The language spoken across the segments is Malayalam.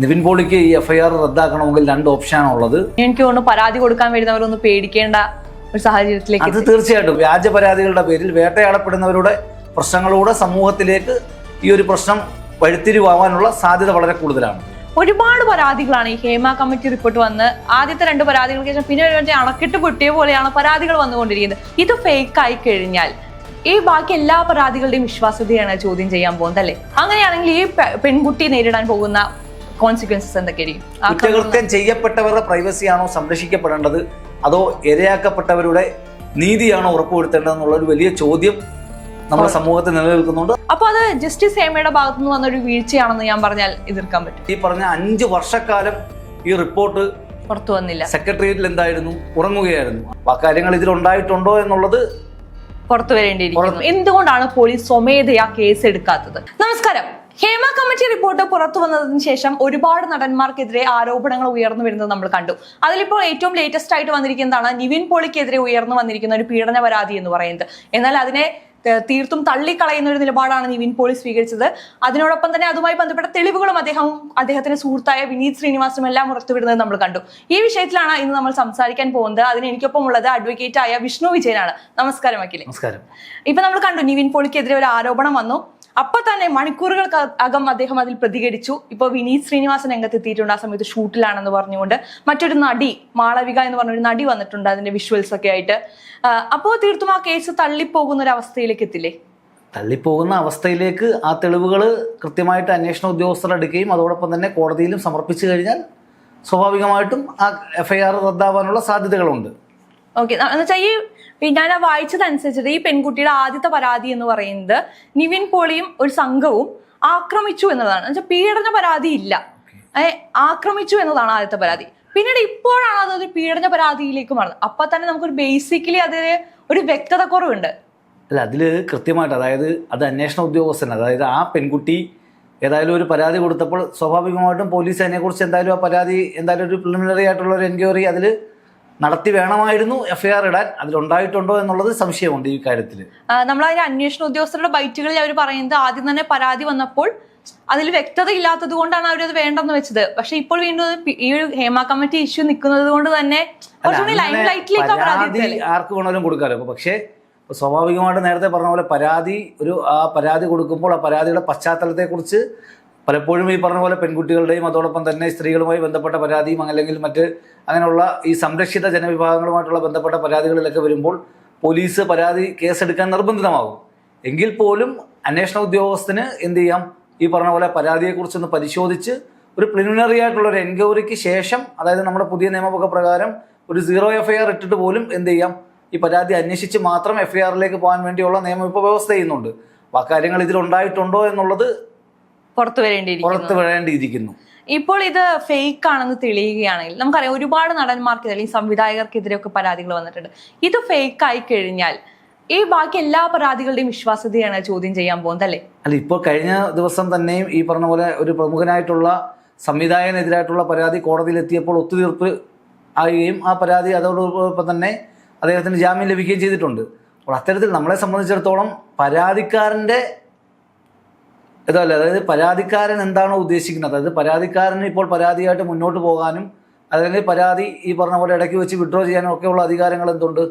നിവിൻ പോളിക്ക് ഈ എഫ്ഐആർ റദ്ദാക്കണമെങ്കിൽ രണ്ട് ഓപ്ഷനാണുള്ളത്. എനിക്ക് തോന്നുന്നു പരാതി കൊടുക്കാൻ വരുന്നവരൊന്ന് പേടിക്കേണ്ട ഒരു സാഹചര്യത്തിലേക്ക് അത് തീർച്ചയായിട്ടും വ്യാജ പരാതികളുടെ പേരിൽ വേട്ടയാടപ്പെടുന്നവരുടെ പ്രശ്നങ്ങളൂടെ സമൂഹത്തിലേക്ക് ഈ ഒരു പ്രശ്നം വഴിത്തിരിവാകാനുള്ള സാധ്യത വളരെ കൂടുതലാണ്. ഒരുപാട് പരാതികളാണ് ഈ ഹേമ കമ്മിറ്റി റിപ്പോർട്ട് വന്ന് ആദ്യത്തെ 2 പരാതികൾക്ക് ശേഷം പിന്നെ അണക്കെട്ട് പൊട്ടിയ പോലെയാണ് പരാതികൾ വന്നുകൊണ്ടിരിക്കുന്നത്. ഇത് ഫേക്ക് ആയി കഴിഞ്ഞാൽ ഈ ബാക്കി എല്ലാ പരാതികളുടെയും വിശ്വാസ്യതയാണ് ചോദ്യം ചെയ്യാൻ പോകുന്നത് അല്ലേ? അങ്ങനെയാണെങ്കിൽ ഈ പെൺകുട്ടി നേരിടാൻ പോകുന്ന കോൺസിക്വൻസസ് എന്തൊക്കെയായിരിക്കും? കുറ്റകൃത്യം ചെയ്യപ്പെട്ടവരുടെ പ്രൈവസിയാണോ സംരക്ഷിക്കപ്പെടേണ്ടത്, അതോ ഇരയാക്കപ്പെട്ടവരുടെ നീതിയാണോ ഉറപ്പുവരുത്തേണ്ടതെന്നുള്ള ഒരു വലിയ ചോദ്യം നമ്മുടെ സമൂഹത്തിൽ നിലനിൽക്കുന്നുണ്ട്. അപ്പൊ അത് ജസ്റ്റിസ് ഹേമയുടെ ഭാഗത്തു നിന്ന് വന്നൊരു വീഴ്ചയാണെന്ന് ഞാൻ പറഞ്ഞാൽ എതിർക്കാൻ പറ്റും. ഈ പറഞ്ഞ 5 വർഷക്കാലം ഈ റിപ്പോർട്ട് പുറത്തു വന്നില്ല. സെക്രട്ടേറിയറ്റിൽ എന്തായിരുന്നു, ഉറങ്ങുകയായിരുന്നു. ആ കാര്യങ്ങൾ ഇതിലുണ്ടായിട്ടുണ്ടോ എന്നുള്ളത് പുറത്തു വരേണ്ടിയിരിക്കുന്നു. എന്തുകൊണ്ടാണ് പോലീസ് സ്വമേധയാ കേസ് എടുക്കാത്തത്? നമസ്കാരം. ഹേമ കമ്മിറ്റി റിപ്പോർട്ട് പുറത്തു വന്നതിന് ശേഷം ഒരുപാട് നടന്മാർക്കെതിരെ ആരോപണങ്ങൾ ഉയർന്നു വരുന്നത് നമ്മൾ കണ്ടു. അതിലിപ്പോൾ ഏറ്റവും ലേറ്റസ്റ്റ് ആയിട്ട് വന്നിരിക്കുന്നതാണ് നിവിൻ പോളിക്കെതിരെ ഉയർന്നു വന്നിരിക്കുന്ന ഒരു പീഡന പരാതി എന്ന് പറയുന്നത്. എന്നാൽ അതിനെ തീർത്തും തള്ളിക്കളയുന്ന ഒരു നിലപാടാണ് നിവിൻ പോളി സ്വീകരിച്ചത്. അതിനോടൊപ്പം തന്നെ അതുമായി ബന്ധപ്പെട്ട തെളിവുകളും അദ്ദേഹത്തിന്റെ സുഹൃത്തായ വിനീത് ശ്രീനിവാസും എല്ലാം പുറത്തുവിടുന്നത് നമ്മൾ കണ്ടു. ഈ വിഷയത്തിലാണ് ഇന്ന് നമ്മൾ സംസാരിക്കാൻ പോകുന്നത്. അതിന് എനിക്കൊപ്പം ഉള്ളത് അഡ്വക്കേറ്റ് ആയ വിഷ്ണു വിജയനാണ്. നമസ്കാരം അഖിലേ. നമസ്കാരം. ഇപ്പൊ നമ്മൾ കണ്ടു നിവിൻ പോളിക്കെതിരെ ഒരു ആരോപണം വന്നു. അപ്പൊ തന്നെ മണിക്കൂറുകൾക്കകം അദ്ദേഹം അതിൽ പ്രതികരിച്ചു. ഇപ്പൊ വിനീത് ശ്രീനിവാസൻ രംഗത്തെത്തിയിട്ടുണ്ട്. ആ സമയത്ത് ഷൂട്ടിലാണെന്ന് പറഞ്ഞുകൊണ്ട് മറ്റൊരു നടി മാളവിക എന്ന് പറഞ്ഞൊരു നടി വന്നിട്ടുണ്ട് അതിന്റെ വിഷ്വൽസ് ഒക്കെ ആയിട്ട്. അപ്പോ തീർത്തും ആ കേസ് തള്ളിപ്പോകുന്ന ഒരു അവസ്ഥയിലേക്ക് എത്തില്ലേ? തള്ളിപ്പോകുന്ന അവസ്ഥയിലേക്ക് ആ തെളിവുകൾ കൃത്യമായിട്ട് അന്വേഷണ ഉദ്യോഗസ്ഥർ എടുക്കുകയും അതോടൊപ്പം തന്നെ കോടതിയിലും സമർപ്പിച്ചു കഴിഞ്ഞാൽ സ്വാഭാവികമായിട്ടും ആ എഫ്ഐആർ റദ്ദാവാനുള്ള സാധ്യതകളുണ്ട്. ഓക്കെ, എന്നുവെച്ചാൽ ഞാൻ വായിച്ചതനുസരിച്ചിട്ട് ഈ പെൺകുട്ടിയുടെ ആദ്യത്തെ പരാതി എന്ന് പറയുന്നത് നിവിൻ പോളിയും ഒരു സംഘവും ആക്രമിച്ചു എന്നതാണ്. എന്നുവെച്ചാൽ പീഡന പരാതി ഇല്ല, ആക്രമിച്ചു എന്നതാണ് ആദ്യത്തെ പരാതി. പിന്നീട് ഇപ്പോഴാണ് അതൊരു പീഡന പരാതിയിലേക്ക് മാറുന്നത്. അപ്പൊ തന്നെ നമുക്കൊരു ബേസിക്കലി അതിന് ഒരു വ്യക്തത കുറവുണ്ട്. അല്ല, അതിൽ കൃത്യമായിട്ട് അത് അന്വേഷണ ഉദ്യോഗസ്ഥൻ, അതായത് ആ പെൺകുട്ടി ഏതായാലും ഒരു പരാതി കൊടുത്തപ്പോൾ സ്വാഭാവികമായിട്ടും പോലീസ് അതിനെക്കുറിച്ച് എന്തായാലും ആ പരാതി എന്തായാലും ഒരു പ്രിലിമിനറി ആയിട്ടുള്ള ഒരു എൻക്വയറി അതിൽ നടത്തി വേണമായിരുന്നു എഫ്ഐആർ ഇടാൻ. അതിലുണ്ടായിട്ടുണ്ടോ എന്നുള്ളത് സംശയമുണ്ട് ഈ കാര്യത്തിൽ. നമ്മളതിന്റെ അന്വേഷണ ഉദ്യോഗസ്ഥരുടെ ബൈറ്റുകളിൽ അവർ പറയുന്നത് ആദ്യം തന്നെ പരാതി വന്നപ്പോൾ അതിൽ വ്യക്തത ഇല്ലാത്തത് കൊണ്ടാണ് അവരത് വേണ്ടെന്ന് വെച്ചത്. പക്ഷെ ഇപ്പോൾ വീണ്ടും ഈ ഒരു ഹേമ കമ്മിറ്റി ഇഷ്യൂ നിൽക്കുന്നത് കൊണ്ട് തന്നെ ആർക്ക് വേണമെങ്കിലും കൊടുക്കാമല്ലോ. പക്ഷേ സ്വാഭാവികമായിട്ട് നേരത്തെ പറഞ്ഞ പോലെ ആ പരാതി കൊടുക്കുമ്പോൾ ആ പരാതിയുടെ പശ്ചാത്തലത്തെക്കുറിച്ച് പലപ്പോഴും ഈ പറഞ്ഞ പോലെ പെൺകുട്ടികളുടെയും അതോടൊപ്പം തന്നെ സ്ത്രീകളുമായി ബന്ധപ്പെട്ട പരാതിയും അല്ലെങ്കിൽ മറ്റ് അങ്ങനെയുള്ള ഈ സംരക്ഷിത ജനവിഭാഗങ്ങളുമായിട്ടുള്ള ബന്ധപ്പെട്ട പരാതികളിലൊക്കെ വരുമ്പോൾ പോലീസ് കേസെടുക്കാൻ നിർബന്ധിതമാകും. എങ്കിൽ പോലും അന്വേഷണ ഉദ്യോഗസ്ഥന് എന്ത് ചെയ്യാം, ഈ പറഞ്ഞ പോലെ പരാതിയെക്കുറിച്ചൊന്ന് പരിശോധിച്ച് ഒരു പ്രിലിമിനറി ആയിട്ടുള്ള ഒരു എൻക്വയറിക്ക് ശേഷം, അതായത് നമ്മുടെ പുതിയ നിയമമൊക്കെ പ്രകാരം ഒരു 0 എഫ്ഐആർ ഇട്ടിട്ട് പോലും എന്ത് ചെയ്യാം, ഈ പരാതി അന്വേഷിച്ച് മാത്രം എഫ്ഐആറിലേക്ക് പോകാൻ വേണ്ടിയുള്ള നിയമം ഇപ്പോൾ വ്യവസ്ഥ ചെയ്യുന്നുണ്ട്. അപ്പോൾ ആ കാര്യങ്ങൾ ഇതിലുണ്ടായിട്ടുണ്ടോ എന്നുള്ളത് പുറത്തു വരേണ്ടിയിരിക്കുന്നു. ഇപ്പോൾ ഇത് ഫേക്ക് ആണെന്ന് തെളിയുകയാണെങ്കിൽ നമുക്കറിയാം ഒരുപാട് നടന്മാർക്കെതിരെ അല്ലെങ്കിൽ സംവിധായകർക്കെതിരെ ഒക്കെ പരാതികൾ വന്നിട്ടുണ്ട്. ഇത് ഫേക്ക് ആയി കഴിഞ്ഞാൽ ഈ ബാക്കി എല്ലാ പരാതികളുടെയും വിശ്വാസ്യതയാണ് ചോദ്യം ചെയ്യാൻ പോകുന്നത് അല്ലേ? അല്ല, ഇപ്പോൾ കഴിഞ്ഞ ദിവസം തന്നെയും ഈ പറഞ്ഞ പോലെ ഒരു പ്രമുഖനായിട്ടുള്ള സംവിധായകനെതിരായിട്ടുള്ള പരാതി കോടതിയിലെത്തിയപ്പോൾ ഒത്തുതീർപ്പ് ആവുകയും ആ പരാതി അതോടൊപ്പം തന്നെ അദ്ദേഹത്തിന് ജാമ്യം ലഭിക്കുകയും ചെയ്തിട്ടുണ്ട്. അപ്പോൾ അത്തരത്തിൽ നമ്മളെ സംബന്ധിച്ചിടത്തോളം പരാതിക്കാരൻ്റെ ഇതല്ല, അതായത് പരാതിക്കാരൻ എന്താണോ ഉദ്ദേശിക്കുന്നത്, അതായത് പരാതിക്കാരന് ഇപ്പോൾ പരാതിയായിട്ട് മുന്നോട്ട് പോകാനും അല്ലെങ്കിൽ പരാതി ഈ പറഞ്ഞ പോലെ ഇടയ്ക്ക് വെച്ച് വിഡ്രോ ചെയ്യാനും ഒക്കെയുള്ള അധികാരങ്ങൾ എന്തുണ്ട്,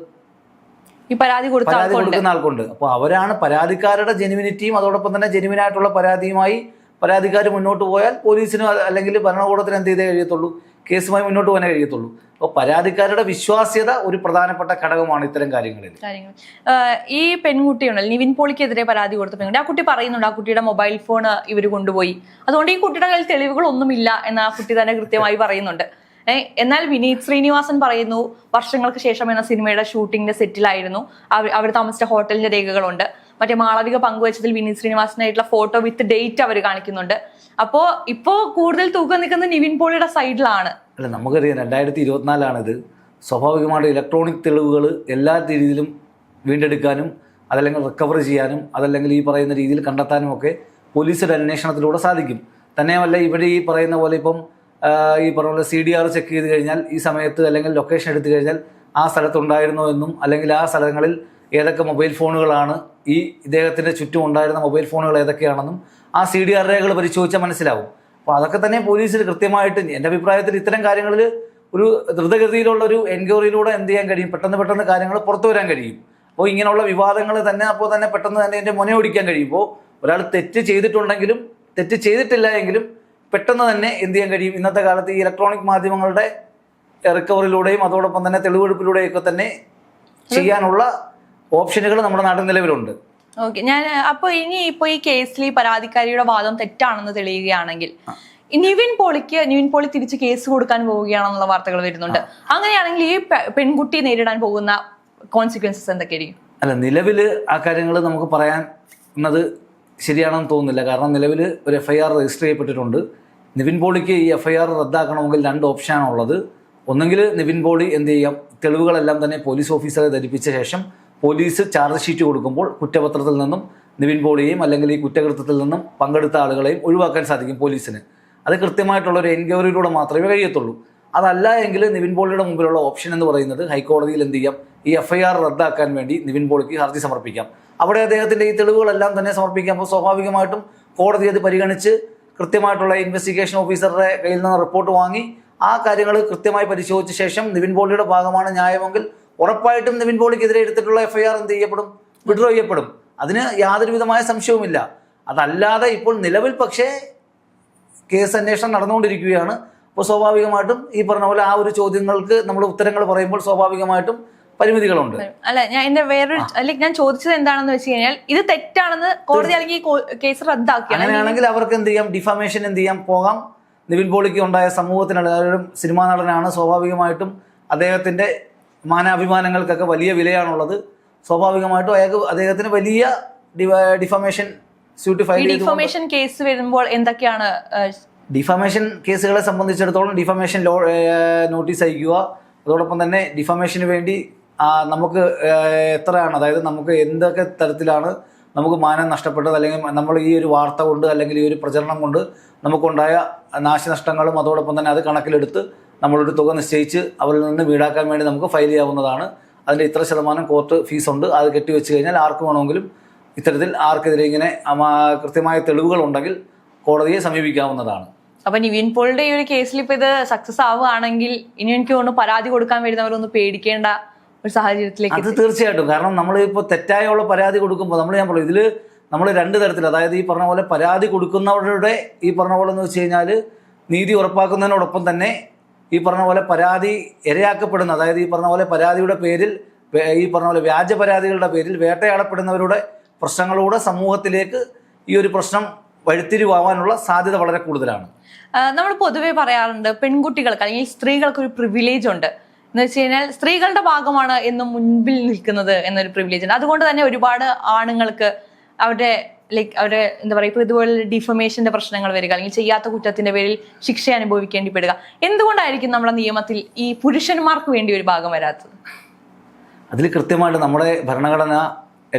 ഈ പരാതി കൊടുക്കുന്ന ആൾക്കുണ്ട്. അപ്പോൾ അവരാണ് പരാതിക്കാരുടെ ജെനുവിനിറ്റിയും അതോടൊപ്പം തന്നെ ജെനുവിനായിട്ടുള്ള പരാതിയുമായി പരാതിക്കാർ മുന്നോട്ട് പോയാൽ പോലീസിന് അല്ലെങ്കിൽ ഭരണകൂടത്തിന് എന്ത് ചെയ്തേ കഴിയത്തുള്ളൂ, കേസുമായി മുന്നോട്ട് പോകാനേ കഴിയത്തുള്ളൂ. അപ്പോൾ പരാതിക്കാരുടെ വിശ്വാസ്യത ഒരു പ്രധാനപ്പെട്ട ഘടകമാണ് ഇത്തരം കാര്യങ്ങളിൽ. ഈ പെൺകുട്ടിയുണ്ടല്ലോ നിവിൻ പോളിക്കെതിരെ പരാതി കൊടുത്ത പെൺകുട്ടി, ആ കുട്ടി പറയുന്നുണ്ട് ആ കുട്ടിയുടെ മൊബൈൽ ഫോൺ ഇവർ കൊണ്ടുപോയി, അതുകൊണ്ട് ഈ കുട്ടിയുടെ കയ്യിൽ തെളിവുകളൊന്നുമില്ല എന്ന് ആ കുട്ടി തന്നെ കൃത്യമായി പറയുന്നുണ്ട്. എന്നാൽ വിനീത് ശ്രീനിവാസൻ പറയുന്നു വർഷങ്ങൾക്ക് ശേഷം എന്ന സിനിമയുടെ ഷൂട്ടിങ്ങിന്റെ സെറ്റിലായിരുന്നു, അവർ താമസിച്ച ഹോട്ടലിന്റെ രേഖകളുണ്ട്. മറ്റേ മാളവിക പങ്കുവച്ചതിൽ വിനീത് ശ്രീനിവാസനായിട്ടുള്ള ഫോട്ടോ വിത്ത് ഡേറ്റ് അവർ കാണിക്കുന്നുണ്ട്. അപ്പോ ഇപ്പോ കൂടുതൽ തൂക്കം നിൽക്കുന്നത് നിവിൻ പോളിയുടെ സൈഡിലാണ്. അല്ല, നമുക്കറിയാം 2024 സ്വാഭാവികമായിട്ട് ഇലക്ട്രോണിക് തെളിവുകൾ എല്ലാ രീതിയിലും വീണ്ടെടുക്കാനും അതല്ലെങ്കിൽ റിക്കവർ ചെയ്യാനും അതല്ലെങ്കിൽ ഈ പറയുന്ന രീതിയിൽ കണ്ടെത്താനും ഒക്കെ പോലീസിന്റെ അന്വേഷണത്തിലൂടെ സാധിക്കും. തന്നെയുമല്ല ഇവിടെ ഈ പറയുന്ന പോലെ ഇപ്പം ഈ പറഞ്ഞ പോലെ CDR ചെക്ക് ചെയ്ത് കഴിഞ്ഞാൽ ഈ സമയത്ത് അല്ലെങ്കിൽ ലൊക്കേഷൻ എടുത്തു കഴിഞ്ഞാൽ ആ സ്ഥലത്തുണ്ടായിരുന്നോ എന്നും അല്ലെങ്കിൽ ആ സ്ഥലങ്ങളിൽ ഏതൊക്കെ മൊബൈൽ ഫോണുകളാണ് ഈ ഇദ്ദേഹത്തിൻ്റെ ചുറ്റും ഉണ്ടായിരുന്ന മൊബൈൽ ഫോണുകൾ ഏതൊക്കെയാണെന്നും ആ CDR രേഖകൾ പരിശോധിച്ചാൽ മനസ്സിലാവും. അപ്പോൾ അതൊക്കെ തന്നെ പോലീസിൽ കൃത്യമായിട്ട് എൻ്റെ അഭിപ്രായത്തിൽ ഇത്തരം കാര്യങ്ങളിൽ ഒരു ദ്രുതഗതിയിലുള്ള ഒരു എൻക്വയറിയിലൂടെ എന്ത് ചെയ്യാൻ കഴിയും, പെട്ടെന്ന് കാര്യങ്ങൾ പുറത്തു വരാൻ കഴിയും. അപ്പോൾ ഇങ്ങനെയുള്ള വിവാദങ്ങൾ തന്നെ അപ്പോൾ തന്നെ പെട്ടെന്ന് തന്നെ എൻ്റെ മുനയൊടിക്കാൻ കഴിയുമ്പോൾ ഒരാൾ തെറ്റ് ചെയ്തിട്ടുണ്ടെങ്കിലും തെറ്റ് ചെയ്തിട്ടില്ല എങ്കിലും പെട്ടെന്ന് തന്നെ എന്ത് ചെയ്യാൻ കഴിയും. ഇന്നത്തെ കാലത്ത് ഈ ഇലക്ട്രോണിക് മാധ്യമങ്ങളുടെ റിക്കവറിലൂടെയും അതോടൊപ്പം തന്നെ തെളിവെടുപ്പിലൂടെയൊക്കെ തന്നെ ചെയ്യാനുള്ള ഓപ്ഷനുകൾ നമ്മുടെ നാട്ടിൽ നിലവിലുണ്ട്. ഓക്കെ, ഞാൻ അപ്പൊ ഈ കേസിൽ ഈ പരാതിക്കാരിയുടെ വാദം തെറ്റാണെന്ന് തെളിയുകയാണെങ്കിൽ നിവിൻ പോളി തിരിച്ച് കേസ് കൊടുക്കാൻ പോവുകയാണെന്നുള്ള വാർത്തകൾ വരുന്നുണ്ട്. അങ്ങനെയാണെങ്കിൽ ഈ പെൺകുട്ടി നേരിടാൻ പോകുന്ന കോൺസിക്വൻസസ് എന്തൊക്കെയായിരിക്കും? അല്ല, നിലവിൽ ആ കാര്യങ്ങൾ നമുക്ക് പറയാൻ ശരിയാണെന്ന് തോന്നുന്നില്ല. കാരണം നിലവിൽ ഒരു FIR രജിസ്റ്റർ ചെയ്യപ്പെട്ടിട്ടുണ്ട്. നിവിൻ പോളിക്ക് ഈ FIR റദ്ദാക്കണമെങ്കിൽ 2 ഓപ്ഷനാണുള്ളത്. ഒന്നെങ്കിൽ നിവിൻ പോളി എന്ത് ചെയ്യാം, തെളിവുകളെല്ലാം തന്നെ പോലീസ് ഓഫീസറെ ധരിപ്പിച്ച ശേഷം പോലീസ് ചാർജ് ഷീറ്റ് കൊടുക്കുമ്പോൾ കുറ്റപത്രത്തിൽ നിന്നും നിവിൻ പോളിയെയും അല്ലെങ്കിൽ ഈ കുറ്റകൃത്യത്തിൽ നിന്നും പങ്കെടുത്ത ആളുകളെയും ഒഴിവാക്കാൻ സാധിക്കും പോലീസിന്. അത് കൃത്യമായിട്ടുള്ള ഒരു എൻക്വയറിയിലൂടെ മാത്രമേ കഴിയത്തുള്ളൂ. അതല്ല എങ്കിൽ നിവിൻ പോളിയുടെ മുമ്പിലുള്ള ഓപ്ഷൻ എന്ന് പറയുന്നത് ഹൈക്കോടതിയിൽ എന്ത് ചെയ്യാം, ഈ FIR റദ്ദാക്കാൻ വേണ്ടി നിവിൻ പോളിക്ക് ഹർജി സമർപ്പിക്കാം. അവിടെ അദ്ദേഹത്തിൻ്റെ ഈ തെളിവുകളെല്ലാം തന്നെ സമർപ്പിക്കാം. അപ്പോൾ സ്വാഭാവികമായിട്ടും കോടതി അത് പരിഗണിച്ച് കൃത്യമായിട്ടുള്ള ഇൻവെസ്റ്റിഗേഷൻ ഓഫീസറുടെ കയ്യിൽ നിന്ന് റിപ്പോർട്ട് വാങ്ങി ആ കാര്യങ്ങൾ കൃത്യമായി പരിശോധിച്ച ശേഷം നിവിൻ പോളിയുടെ ഭാഗമാണ് ന്യായമെങ്കിൽ ഉറപ്പായിട്ടും നിവിൻ പോളിക്കെതിരെ എടുത്തിട്ടുള്ള FIR എന്ത് ചെയ്യപ്പെടും, വിഡ്രോ ചെയ്യപ്പെടും. അതിന് യാതൊരു വിധമായ സംശയവുമില്ല. അതല്ലാതെ ഇപ്പോൾ നിലവിൽ പക്ഷേ കേസ് അന്വേഷണം നടന്നുകൊണ്ടിരിക്കുകയാണ്. അപ്പോൾ സ്വാഭാവികമായിട്ടും ഈ പറഞ്ഞ പോലെ ആ ഒരു ചോദ്യങ്ങൾക്ക് നമ്മൾ ഉത്തരങ്ങൾ പറയുമ്പോൾ സ്വാഭാവികമായിട്ടും പരിമിതികളുണ്ട്. അല്ല, ഞാൻ ചോദിച്ചത് എന്താണെന്ന് വെച്ച് കഴിഞ്ഞാൽ ഇത് തെറ്റാണെന്ന് കോടതി അല്ലെങ്കിൽ കേസ് റദ്ദാക്കി, അങ്ങനെയാണെങ്കിൽ അവർക്ക് എന്ത് ചെയ്യാം, ഡിഫമേഷൻ എന്ത് ചെയ്യാം പോകാം. നിവിൻ പോളിക്ക് ഉണ്ടായ സമൂഹത്തിനുള്ള ഒരു സിനിമാ നടനാണ്, സ്വാഭാവികമായിട്ടും അദ്ദേഹത്തിന്റെ മാനാഭിമാനങ്ങൾക്കൊക്കെ വലിയ വിലയാണുള്ളത്. സ്വാഭാവികമായിട്ടും അദ്ദേഹത്തിന് വലിയ ഡിഫമേഷൻ സ്യൂട്ട് ഫയൽ ചെയ്തു. ഡിഫമേഷൻ കേസ് വരുമ്പോൾ എന്തൊക്കെയാണ് ഡിഫമേഷൻ കേസുകളെ സംബന്ധിച്ചിടത്തോളം ഡിഫമേഷൻ നോട്ടീസ് അയക്കുക, അതോടൊപ്പം തന്നെ ഡിഫമേഷന് വേണ്ടി നമുക്ക് എത്രയാണ്, അതായത് നമുക്ക് എന്തൊക്കെ തരത്തിലാണ് നമുക്ക് മാനം നഷ്ടപ്പെട്ടത്, അല്ലെങ്കിൽ നമ്മൾ ഈ ഒരു വാർത്ത കൊണ്ട് അല്ലെങ്കിൽ ഈ ഒരു പ്രചരണം കൊണ്ട് നമുക്കുണ്ടായ നാശനഷ്ടങ്ങളും അതോടൊപ്പം തന്നെ അത് കണക്കിലെടുത്ത് നമ്മളൊരു തുക നിശ്ചയിച്ച് അവരിൽ നിന്ന് വീടാക്കാൻ വേണ്ടി നമുക്ക് ഫയൽ ചെയ്യാവുന്നതാണ്. അതിൻ്റെ ഇത്ര ശതമാനം കോർട്ട് ഫീസുണ്ട്. അത് കെട്ടിവെച്ച് കഴിഞ്ഞാൽ ആർക്ക് വേണമെങ്കിലും ഇത്തരത്തിൽ ആർക്കെതിരെ ഇങ്ങനെ കൃത്യമായ തെളിവുകൾ ഉണ്ടെങ്കിൽ കോടതിയെ സമീപിക്കാവുന്നതാണ്. അപ്പൊ നിവിൻ പോളിയുടെ ഈ ഒരു കേസിൽ ഇപ്പൊ ഇത് സക്സസ് ആവുകയാണെങ്കിൽ ഇനി എനിക്ക് തോന്നുന്നു പരാതി കൊടുക്കാൻ വരുന്നവരൊന്ന് പേടിക്കേണ്ട ഒരു സാഹചര്യത്തിലേക്ക്. അത് തീർച്ചയായിട്ടും. കാരണം നമ്മൾ ഇപ്പോൾ തെറ്റായുള്ള പരാതി കൊടുക്കുമ്പോൾ ഞാൻ പറഞ്ഞു ഇതിൽ നമ്മൾ 2 തരത്തിൽ, അതായത് ഈ പറഞ്ഞ പോലെ പരാതി കൊടുക്കുന്നവരുടെ ഈ പറഞ്ഞ പോലെ എന്ന് വെച്ച് കഴിഞ്ഞാൽ നീതി ഉറപ്പാക്കുന്നതിനോടൊപ്പം തന്നെ ഈ പറഞ്ഞ പോലെ പരാതി ഇരയാക്കപ്പെടുന്ന, അതായത് ഈ പറഞ്ഞ പോലെ പരാതിയുടെ പേരിൽ ഈ പറഞ്ഞ പോലെ വ്യാജ പരാതികളുടെ പേരിൽ വേട്ടയാടപ്പെടുന്നവരുടെ പ്രശ്നങ്ങളൂടെ സമൂഹത്തിലേക്ക് ഈ ഒരു പ്രശ്നം വഴിത്തിരിവാവാനുള്ള സാധ്യത വളരെ കൂടുതലാണ്. നമ്മൾ പൊതുവെ പറയാറുണ്ട് പെൺകുട്ടികൾക്ക് അല്ലെങ്കിൽ സ്ത്രീകൾക്ക് ഒരു പ്രിവിലേജ് ഉണ്ട് എന്ന് വെച്ച് കഴിഞ്ഞാൽ സ്ത്രീകളുടെ ഭാഗമാണ് എന്നും മുൻപിൽ നിൽക്കുന്നത് എന്നൊരു പ്രിവിലേജ് ഉണ്ട്. അതുകൊണ്ട് തന്നെ ഒരുപാട് ആണുങ്ങൾക്ക് അവരുടെ എന്താ പറയുക, ഇപ്പൊ ഇതുപോലെ ഡിഫമേഷന്റെ പ്രശ്നങ്ങൾ വരിക അല്ലെങ്കിൽ ചെയ്യാത്ത കുറ്റത്തിന്റെ പേരിൽ ശിക്ഷ അനുഭവിക്കേണ്ടി പെടുക. എന്തുകൊണ്ടായിരിക്കും നമ്മുടെ നിയമത്തിൽ ഈ പുരുഷന്മാർക്ക് വേണ്ടി ഒരു ഭാഗം വരാത്തത്? അതിൽ കൃത്യമായിട്ട് നമ്മുടെ ഭരണഘടന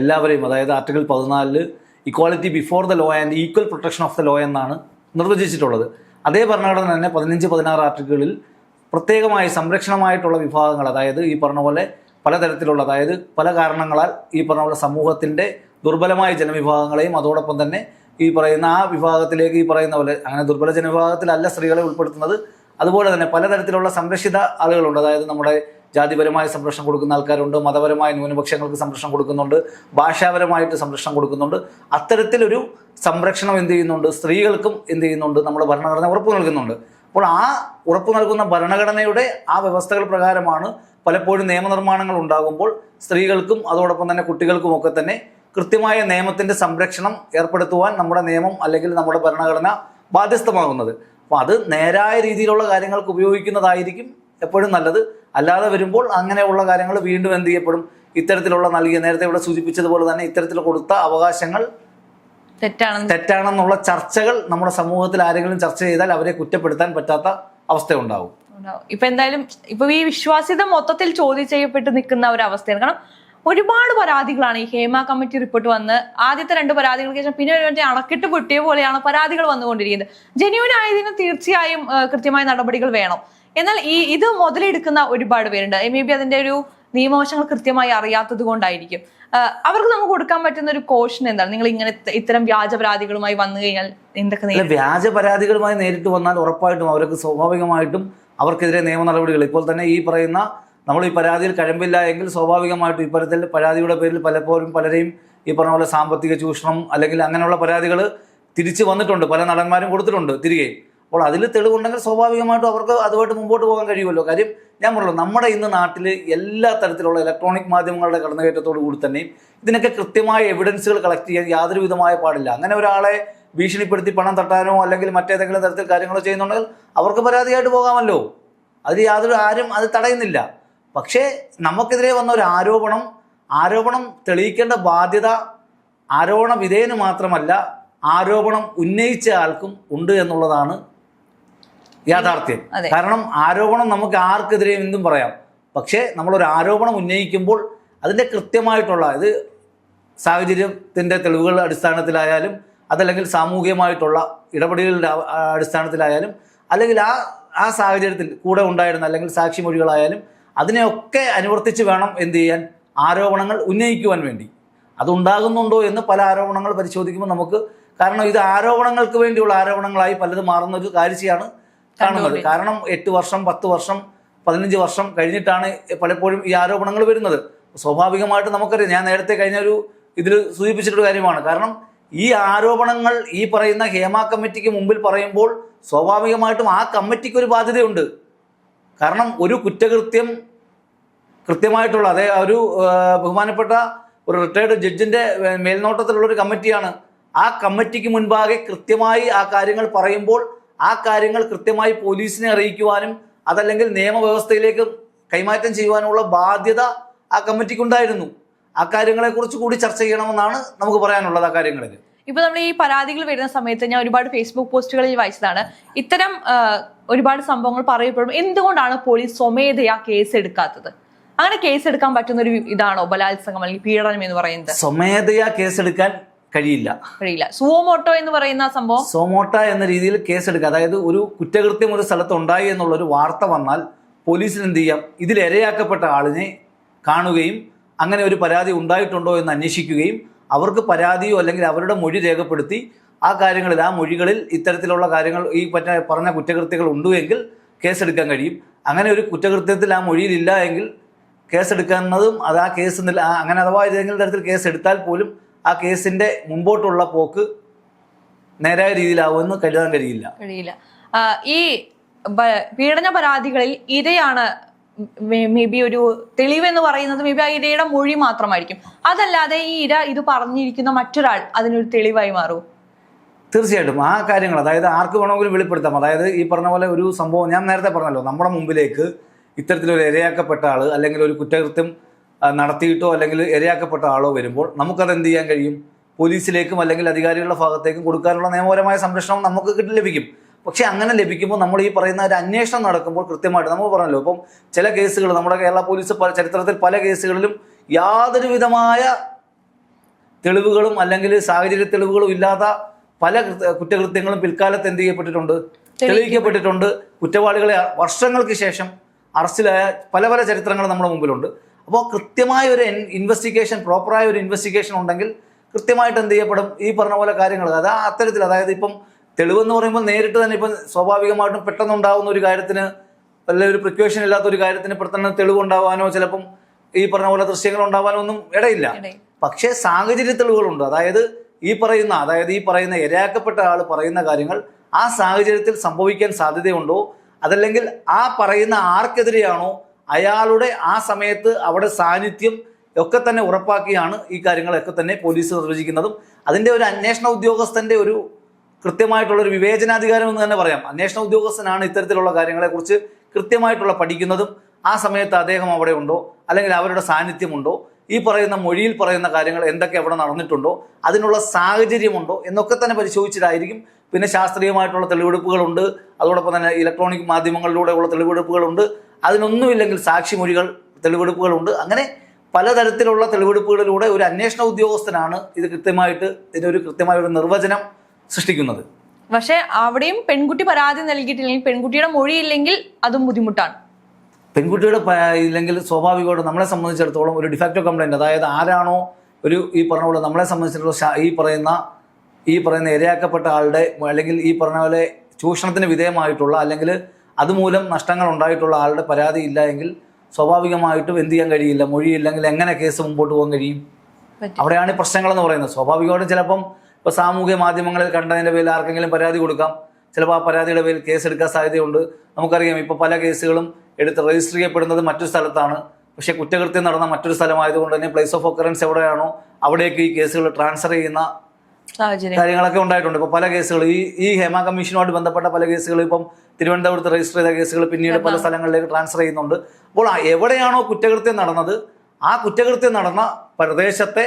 എല്ലാവരെയും, അതായത് article 14 equality before the law and equal protection of the law എന്നാണ് നിർവചിച്ചിട്ടുള്ളത്. അതേ ഭരണഘടന തന്നെ 15-16 ആർട്ടിക്കിളിൽ പ്രത്യേകമായി സംരക്ഷണമായിട്ടുള്ള വിഭാഗങ്ങൾ, അതായത് ഈ പറഞ്ഞ പോലെ പലതരത്തിലുള്ള, അതായത് പല കാരണങ്ങളാൽ ഈ പറഞ്ഞ പോലെ സമൂഹത്തിൻ്റെ ദുർബലമായ ജനവിഭാഗങ്ങളെയും അതോടൊപ്പം തന്നെ ഈ പറയുന്ന ആ വിഭാഗത്തിലേക്ക് ഈ പറയുന്ന പോലെ അങ്ങനെ ദുർബല ജനവിഭാഗത്തിലല്ല സ്ത്രീകളെ ഉൾപ്പെടുത്തുന്നത്. അതുപോലെ തന്നെ പലതരത്തിലുള്ള സംരക്ഷിത ആളുകളുണ്ട്. അതായത് നമ്മുടെ ജാതിപരമായ സംരക്ഷണം കൊടുക്കുന്ന ആൾക്കാരുണ്ട്, മതപരമായ ന്യൂനപക്ഷങ്ങൾക്ക് സംരക്ഷണം കൊടുക്കുന്നുണ്ട്, ഭാഷാപരമായിട്ട് സംരക്ഷണം കൊടുക്കുന്നുണ്ട്. അത്തരത്തിലൊരു സംരക്ഷണം എന്ത് ചെയ്യുന്നുണ്ട്, സ്ത്രീകൾക്കും എന്ത് ചെയ്യുന്നുണ്ട്, നമ്മുടെ ഭരണഘടന ഉറപ്പു നൽകുന്നുണ്ട്. അപ്പോൾ ആ ഉറപ്പു നൽകുന്ന ഭരണഘടനയുടെ ആ വ്യവസ്ഥകൾ പ്രകാരമാണ് പലപ്പോഴും നിയമനിർമ്മാണങ്ങൾ ഉണ്ടാകുമ്പോൾ സ്ത്രീകൾക്കും അതോടൊപ്പം തന്നെ കുട്ടികൾക്കും ഒക്കെ തന്നെ കൃത്യമായ നിയമത്തിൻ്റെ സംരക്ഷണം ഏർപ്പെടുത്തുവാൻ നമ്മുടെ നിയമം അല്ലെങ്കിൽ നമ്മുടെ ഭരണഘടന ബാധ്യസ്ഥമാകുന്നത്. അപ്പോൾ അത് നേരായ രീതിയിലുള്ള കാര്യങ്ങൾക്ക് ഉപയോഗിക്കുന്നതായിരിക്കും എപ്പോഴും നല്ലത്. അല്ലാതെ വരുമ്പോൾ അങ്ങനെയുള്ള കാര്യങ്ങൾ വീണ്ടും എന്ത് ചെയ്യപ്പെടും, ഇത്തരത്തിലുള്ള നേരത്തെ ഇവിടെ സൂചിപ്പിച്ചതുപോലെ തന്നെ ഇത്തരത്തിൽ കൊടുത്ത അവകാശങ്ങൾ തെറ്റാണെന്നുള്ള ചർച്ചകൾ നമ്മുടെ സമൂഹത്തിൽ ആരെങ്കിലും ചർച്ച ചെയ്താൽ അവരെ കുറ്റപ്പെടുത്താൻ പറ്റാത്ത അവസ്ഥയുണ്ടാവും. ഇപ്പൊ എന്തായാലും ഇപ്പൊ ഈ വിശ്വാസ്യത മൊത്തത്തിൽ ചോദ്യം ചെയ്യപ്പെട്ട് നിൽക്കുന്ന ഒരു അവസ്ഥയാണ്. കാരണം ഒരുപാട് പരാതികളാണ് ഈ ഹേമ കമ്മിറ്റി റിപ്പോർട്ട് വന്ന് ആദ്യത്തെ 2 പരാതികൾക്ക് ശേഷം പിന്നെ ഒരു അണക്കെട്ട് പൊട്ടിയ പോലെയാണ് പരാതികൾ വന്നുകൊണ്ടിരിക്കുന്നത്. ജെന്യൂൻ ആയതിന് തീർച്ചയായും കൃത്യമായ നടപടികൾ വേണം. എന്നാൽ ഇത് മുതലെടുക്കുന്ന ഒരുപാട് പേരുണ്ട്. മേ ബി അതിന്റെ ഒരു നിയമവശങ്ങൾ കൃത്യമായി അറിയാത്തത് കൊണ്ടായിരിക്കും. അവർക്ക് നമുക്ക് കൊടുക്കാൻ പറ്റുന്ന ഒരു കോഷൻ എന്താണ്? നിങ്ങൾ ഇങ്ങനെ ഇത്തരം വ്യാജ പരാതികളുമായി വന്നു കഴിഞ്ഞാൽ എന്തൊക്കെ വ്യാജ പരാതികളുമായി നേരിട്ട് വന്നാൽ ഉറപ്പായിട്ടും അവർക്ക് സ്വാഭാവികമായിട്ടും അവർക്കെതിരെ നിയമ നടപടികൾ ഇപ്പോൾ തന്നെ ഈ പറയുന്ന നമ്മൾ ഈ പരാതിയിൽ കഴമ്പില്ല എങ്കിൽ സ്വാഭാവികമായിട്ടും ഇത്തരത്തിൽ പരാതിയുടെ പേരിൽ പലപ്പോഴും പലരെയും ഈ പറഞ്ഞ പോലെ സാമ്പത്തിക ചൂഷണം അല്ലെങ്കിൽ അങ്ങനെയുള്ള പരാതികൾ തിരിച്ചു വന്നിട്ടുണ്ട്, പല നടന്മാരും കൊടുത്തിട്ടുണ്ട് തിരികെ. അപ്പോൾ അതിൽ തെളിവുണ്ടെങ്കിൽ സ്വാഭാവികമായിട്ടും അവർക്ക് അതുമായിട്ട് മുമ്പോട്ട് പോകാൻ കഴിയുമല്ലോ. കാര്യം ഞാൻ പറഞ്ഞല്ലോ, നമ്മുടെ ഇന്ന് നാട്ടിൽ എല്ലാ തരത്തിലുള്ള ഇലക്ട്രോണിക് മാധ്യമങ്ങളുടെ കടന്നുകയറ്റത്തോടു കൂടി തന്നെയും ഇതിനൊക്കെ കൃത്യമായ എവിഡൻസുകൾ കളക്ട് ചെയ്യാൻ യാതൊരു വിധമായ പാടില്ല. അങ്ങനെ ഒരാളെ ഭീഷണിപ്പെടുത്തി പണം തട്ടാനോ അല്ലെങ്കിൽ മറ്റേതെങ്കിലും തരത്തിൽ കാര്യങ്ങളോ ചെയ്യുന്നുണ്ടെങ്കിൽ അവർക്ക് പരാതിയായിട്ട് പോകാമല്ലോ. അതിൽ ആരും അത് തടയുന്നില്ല. പക്ഷേ നമുക്കെതിരെ വന്ന ഒരു ആരോപണം തെളിയിക്കേണ്ട ബാധ്യത ആരോപണ വിധേയന് മാത്രമല്ല ആരോപണം ഉന്നയിച്ച ആൾക്കും ഉണ്ട് എന്നുള്ളതാണ് യാഥാർത്ഥ്യം. കാരണം ആരോപണം നമുക്ക് ആർക്കെതിരെയും എന്തും പറയാം. പക്ഷേ നമ്മളൊരു ആരോപണം ഉന്നയിക്കുമ്പോൾ അതിൻ്റെ കൃത്യമായിട്ടുള്ള ഇത് സാഹചര്യത്തിൻ്റെ തെളിവുകളുടെ അടിസ്ഥാനത്തിലായാലും അതല്ലെങ്കിൽ സാമൂഹികമായിട്ടുള്ള ഇടപെടലുകളുടെ അടിസ്ഥാനത്തിലായാലും അല്ലെങ്കിൽ ആ സാഹചര്യത്തിൽ കൂടെ ഉണ്ടായിരുന്ന അല്ലെങ്കിൽ സാക്ഷിമൊഴികളായാലും അതിനെയൊക്കെ അനുവർത്തിച്ച് വേണം എന്ത് ചെയ്യാൻ, ആരോപണങ്ങൾ ഉന്നയിക്കുവാൻ വേണ്ടി. അതുണ്ടാകുന്നുണ്ടോ എന്ന് പല ആരോപണങ്ങൾ പരിശോധിക്കുമ്പോൾ നമുക്ക്, കാരണം ഇത് ആരോപണങ്ങൾക്ക് വേണ്ടിയുള്ള ആരോപണങ്ങളായി പലതും മാറുന്ന ഒരു കാഴ്ചയാണ് കാണുന്നത്. കാരണം 8 വർഷം 10 വർഷം 15 വർഷം കഴിഞ്ഞിട്ടാണ് പലപ്പോഴും ഈ ആരോപണങ്ങൾ വരുന്നത്. സ്വാഭാവികമായിട്ട് നമുക്കറിയാം, ഞാൻ നേരത്തെ കഴിഞ്ഞ ഒരു ഇതിൽ സൂചിപ്പിച്ചിട്ടൊരു കാര്യമാണ്. കാരണം ഈ ആരോപണങ്ങൾ ഈ പറയുന്ന ഹേമ കമ്മിറ്റിക്ക് മുമ്പിൽ പറയുമ്പോൾ സ്വാഭാവികമായിട്ടും ആ കമ്മിറ്റിക്ക് ഒരു ബാധ്യതയുണ്ട്. കാരണം ഒരു കുറ്റകൃത്യം കൃത്യമായിട്ടുള്ള ഒരു ബഹുമാനപ്പെട്ട ഒരു റിട്ടയർഡ് ജഡ്ജിന്റെ മേൽനോട്ടത്തിലുള്ളൊരു കമ്മിറ്റിയാണ്. ആ കമ്മിറ്റിക്ക് മുൻപാകെ കൃത്യമായി ആ കാര്യങ്ങൾ പറയുമ്പോൾ ആ കാര്യങ്ങൾ കൃത്യമായി പോലീസിനെ അറിയിക്കുവാനും അതല്ലെങ്കിൽ നിയമവ്യവസ്ഥയിലേക്ക് കൈമാറ്റം ചെയ്യുവാനുള്ള ബാധ്യത ആ കമ്മിറ്റിക്കുണ്ടായിരുന്നു. ആ കാര്യങ്ങളെക്കുറിച്ച് കൂടി ചർച്ച ചെയ്യണമെന്നാണ് നമുക്ക് പറയാനുള്ളത്. ആ കാര്യങ്ങളിൽ ഇപ്പൊ നമ്മൾ ഈ പരാതികൾ വരുന്ന സമയത്ത് ഞാൻ ഒരുപാട് ഫേസ്ബുക്ക് പോസ്റ്റുകളിൽ വായിച്ചതാണ്, ഇത്തരം ഒരുപാട് സംഭവങ്ങൾ പറയപ്പെടും എന്തുകൊണ്ടാണ് പോലീസ് സ്വമേധയാ കേസ് എടുക്കാത്തത്? അങ്ങനെ കേസ് എടുക്കാൻ പറ്റുന്ന ഒരു ഇതാണോ ബലാത്സംഗം അല്ലെങ്കിൽ പീഡനം എന്ന് പറയുന്നത്? സ്വമേധയാ കേസെടുക്കാൻ കഴിയില്ല. സുവോമോട്ടോ എന്ന് പറയുന്ന സംഭവം, സോമോട്ട എന്ന രീതിയിൽ കേസെടുക്കുക, അതായത് ഒരു കുറ്റകൃത്യം ഒരു സ്ഥലത്ത് ഉണ്ടായി എന്നുള്ളൊരു വാർത്ത വന്നാൽ പോലീസിന് എന്ത് ചെയ്യാം, ഇതിൽ ഇരയാക്കപ്പെട്ട ആളിനെ കാണുകയും അങ്ങനെ ഒരു പരാതി ഉണ്ടായിട്ടുണ്ടോ എന്ന് അന്വേഷിക്കുകയും അവർക്ക് പരാതിയോ അല്ലെങ്കിൽ അവരുടെ മൊഴി രേഖപ്പെടുത്തി ആ കാര്യങ്ങളിൽ ആ മൊഴികളിൽ ഇത്തരത്തിലുള്ള കാര്യങ്ങൾ ഈ പറഞ്ഞ കുറ്റകൃത്യങ്ങൾ ഉണ്ട് എങ്കിൽ കേസെടുക്കാൻ കഴിയും. അങ്ങനെ ഒരു കുറ്റകൃത്യത്തിൽ ആ മൊഴിയിലില്ല എങ്കിൽ കേസെടുക്കുന്നതും അത് ആ കേസ് അങ്ങനെ അഥവാ ഏതെങ്കിലും തരത്തിൽ കേസ് എടുത്താൽ പോലും ആ കേസിന്റെ മുമ്പോട്ടുള്ള പോക്ക് നേരായ രീതിയിലാവുമെന്ന് കരുതാൻ കഴിയില്ല. ഈ പീഡന പരാതികളിൽ ഇരയാണ് മേ ബി ഒരു തെളിവെന്ന് പറയുന്നത് മേ ബി ആ ഇരയുടെ മൊഴി മാത്രമായിരിക്കും. അതല്ലാതെ ഈ ഇര ഇത് പറഞ്ഞിരിക്കുന്ന മറ്റൊരാൾ അതിനൊരു തെളിവായി മാറും. തീർച്ചയായിട്ടും ആ കാര്യങ്ങൾ അതായത് ആർക്ക് വേണമെങ്കിലും വെളിപ്പെടുത്താം. അതായത് ഈ പറഞ്ഞ പോലെ ഒരു സംഭവം ഞാൻ നേരത്തെ പറഞ്ഞല്ലോ, നമ്മുടെ മുമ്പിലേക്ക് ഇത്തരത്തിലൊരു ഇരയാക്കപ്പെട്ട ആൾ അല്ലെങ്കിൽ ഒരു കുറ്റകൃത്യം നടത്തിയിട്ടോ അല്ലെങ്കിൽ ഇരയാക്കപ്പെട്ട ആളോ വരുമ്പോൾ നമുക്കത് എന്ത് ചെയ്യാൻ കഴിയും, പോലീസിലേക്കും അല്ലെങ്കിൽ അധികാരികളുടെ ഭാഗത്തേക്കും കൊടുക്കാനുള്ള നിയമപരമായ സംരക്ഷണം നമുക്ക് ലഭിക്കും. പക്ഷെ അങ്ങനെ ലഭിക്കുമ്പോൾ നമ്മൾ ഈ പറയുന്ന ഒരു അന്വേഷണം നടക്കുമ്പോൾ കൃത്യമായിട്ട് നമ്മൾ പറഞ്ഞല്ലോ, ഇപ്പം ചില കേസുകൾ നമ്മുടെ കേരള പോലീസ് ചരിത്രത്തിൽ പല കേസുകളിലും യാതൊരു വിധമായ തെളിവുകളും അല്ലെങ്കിൽ സാഹചര്യ തെളിവുകളും ഇല്ലാത്ത പല കുറ്റകൃത്യങ്ങളും പിൽക്കാലത്ത് എന്ത് ചെയ്യപ്പെട്ടിട്ടുണ്ട്, തെളിയിക്കപ്പെട്ടിട്ടുണ്ട്. കുറ്റവാളികളെ വർഷങ്ങൾക്ക് ശേഷം അറസ്റ്റിലായ പല പല ചരിത്രങ്ങൾ നമ്മുടെ മുമ്പിലുണ്ട്. അപ്പോൾ കൃത്യമായ ഒരു ഇൻവെസ്റ്റിഗേഷൻ, പ്രോപ്പറായ ഒരു ഇൻവെസ്റ്റിഗേഷൻ ഉണ്ടെങ്കിൽ കൃത്യമായിട്ട് എന്ത് ചെയ്യപ്പെടും ഈ പറഞ്ഞ പോലെ കാര്യങ്ങൾ. അത്തരത്തിൽ അതായത് ഇപ്പം തെളിവെന്ന് പറയുമ്പോൾ നേരിട്ട് തന്നെ ഇപ്പം സ്വാഭാവികമായിട്ടും പെട്ടെന്നുണ്ടാകുന്ന ഒരു കാര്യത്തിന് അല്ലെങ്കിൽ ഒരു പ്രിക്വേഷൻ ഇല്ലാത്ത ഒരു കാര്യത്തിന് പെട്ടെന്ന് തെളിവുണ്ടാവാനോ ചിലപ്പം ഈ പറഞ്ഞ പോലെ ദൃശ്യങ്ങൾ ഉണ്ടാവാനോ ഒന്നും ഇടയില്ല. പക്ഷേ സാഹചര്യ തെളിവുകളുണ്ട്. അതായത് ഈ പറയുന്ന ഇരയാക്കപ്പെട്ട ആൾ പറയുന്ന കാര്യങ്ങൾ ആ സാഹചര്യത്തിൽ സംഭവിക്കാൻ സാധ്യതയുണ്ടോ, അതല്ലെങ്കിൽ ആ പറയുന്ന ആർക്കെതിരെയാണോ അയാളുടെ ആ സമയത്ത് അവിടെ സാന്നിധ്യം ഒക്കെ തന്നെ ഉറപ്പാക്കിയാണ് ഈ കാര്യങ്ങളൊക്കെ തന്നെ പോലീസ് നിർവചിക്കുന്നതും. അതിൻ്റെ ഒരു അന്വേഷണ ഉദ്യോഗസ്ഥൻ്റെ ഒരു കൃത്യമായിട്ടുള്ളൊരു വിവേചനാധികാരം എന്ന് തന്നെ പറയാം. അന്വേഷണ ഉദ്യോഗസ്ഥനാണ് ഇത്തരത്തിലുള്ള കാര്യങ്ങളെക്കുറിച്ച് കൃത്യമായിട്ടുള്ള പഠിക്കുന്നതും. ആ സമയത്ത് അദ്ദേഹം അവിടെ ഉണ്ടോ അല്ലെങ്കിൽ അവരുടെ സാന്നിധ്യമുണ്ടോ, ഈ പറയുന്ന മൊഴിയിൽ പറയുന്ന കാര്യങ്ങൾ എന്തൊക്കെ അവിടെ നടന്നിട്ടുണ്ടോ, അതിനുള്ള സാഹചര്യമുണ്ടോ എന്നൊക്കെ തന്നെ പരിശോധിച്ചിട്ടായിരിക്കും. പിന്നെ ശാസ്ത്രീയമായിട്ടുള്ള തെളിവെടുപ്പുകളുണ്ട്, അതോടൊപ്പം തന്നെ ഇലക്ട്രോണിക് മാധ്യമങ്ങളിലൂടെയുള്ള തെളിവെടുപ്പുകളുണ്ട്. അതിനൊന്നുമില്ലെങ്കിൽ സാക്ഷിമൊഴികൾ തെളിവെടുപ്പുകളുണ്ട്. അങ്ങനെ പലതരത്തിലുള്ള തെളിവെടുപ്പുകളിലൂടെ ഒരു അന്വേഷണ ഉദ്യോഗസ്ഥനാണ് ഇത് ഇതിനൊരു കൃത്യമായ ഒരു നിർവചനം സൃഷ്ടിക്കുന്നത്. പക്ഷെ അവിടെയും പെൺകുട്ടി പരാതി നൽകിയിട്ടില്ലെങ്കിൽ, പെൺകുട്ടിയുടെ മൊഴിയില്ലെങ്കിൽ അതും ബുദ്ധിമുട്ടാണ്. പെൺകുട്ടിയുടെ ഇല്ലെങ്കിൽ സ്വാഭാവികമായിട്ടും നമ്മളെ സംബന്ധിച്ചിടത്തോളം ഒരു ഡിഫാക്റ്റോ കംപ്ലൈൻറ്റ്, അതായത് ആരാണോ ഈ പറഞ്ഞ പോലെ നമ്മളെ സംബന്ധിച്ചിടത്തോളം ഈ പറയുന്ന ഇരയാക്കപ്പെട്ട ആളുടെ അല്ലെങ്കിൽ ഈ പറഞ്ഞ പോലെ ചൂഷണത്തിന് വിധേയമായിട്ടുള്ള അല്ലെങ്കിൽ അതുമൂലം നഷ്ടങ്ങൾ ഉണ്ടായിട്ടുള്ള ആളുടെ പരാതി ഇല്ല എങ്കിൽ സ്വാഭാവികമായിട്ടും എന്ത് ചെയ്യാൻ കഴിയില്ല, മൊഴിയില്ലെങ്കിൽ എങ്ങനെ കേസ് മുമ്പോട്ട് പോകാൻ കഴിയും? അവിടെയാണ് ഈ പ്രശ്നങ്ങളെന്ന് പറയുന്നത്. സ്വാഭാവികമായിട്ടും ചിലപ്പം ഇപ്പോൾ സാമൂഹ്യ മാധ്യമങ്ങളിൽ കണ്ടതിൻ്റെ പേരിൽ ആർക്കെങ്കിലും പരാതി കൊടുക്കാം, ചിലപ്പോൾ ആ പരാതിയുടെ പേരിൽ കേസ് എടുക്കാൻ സാധ്യതയുണ്ട്. നമുക്കറിയാം ഇപ്പോൾ പല കേസുകളും എടുത്ത് രജിസ്റ്റർ ചെയ്യപ്പെടുന്നത് മറ്റൊരു സ്ഥലത്താണ്, പക്ഷേ കുറ്റകൃത്യം നടന്ന മറ്റൊരു സ്ഥലമായതുകൊണ്ട് തന്നെ പ്ലേസ് ഓഫ് ഒക്കറൻസ് എവിടെയാണോ അവിടേക്ക് ഈ കേസുകൾ ട്രാൻസ്ഫർ ചെയ്യുന്ന കാര്യങ്ങളൊക്കെ ഉണ്ടായിട്ടുണ്ട്. ഇപ്പോൾ പല കേസുകൾ ഈ ഹേമ കമ്മീഷനുമായിട്ട് ബന്ധപ്പെട്ട പല കേസുകൾ ഇപ്പം തിരുവനന്തപുരത്ത് രജിസ്റ്റർ ചെയ്ത കേസുകൾ പിന്നീട് പല സ്ഥലങ്ങളിലേക്ക് ട്രാൻസ്ഫർ ചെയ്യുന്നുണ്ട്. അപ്പോൾ എവിടെയാണോ കുറ്റകൃത്യം നടന്നത് ആ കുറ്റകൃത്യം നടന്ന പ്രദേശത്തെ